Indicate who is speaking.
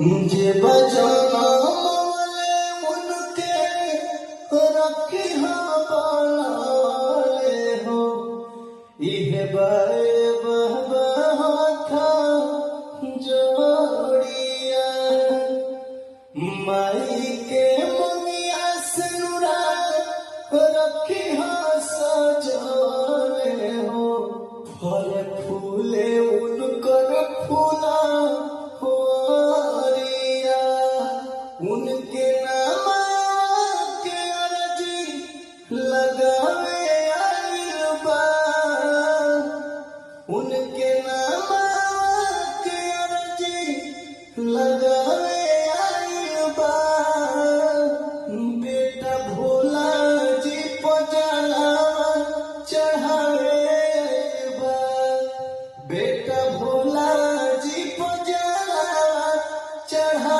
Speaker 1: मुझे बजाना वाले उनके रखी बाले हो इह बाए बहता जोड़िया माई के मुनिया सनुरा रखी सजाने हो फल फूले उनकर फूला उनके नाम के अर्जी लगावे आइल बा उनके नाम के अर्जी लगावे आइल बा बेटा भोला जी पजला चढ़ावे आइल बा बेटा भोला जी पजला चढ़ा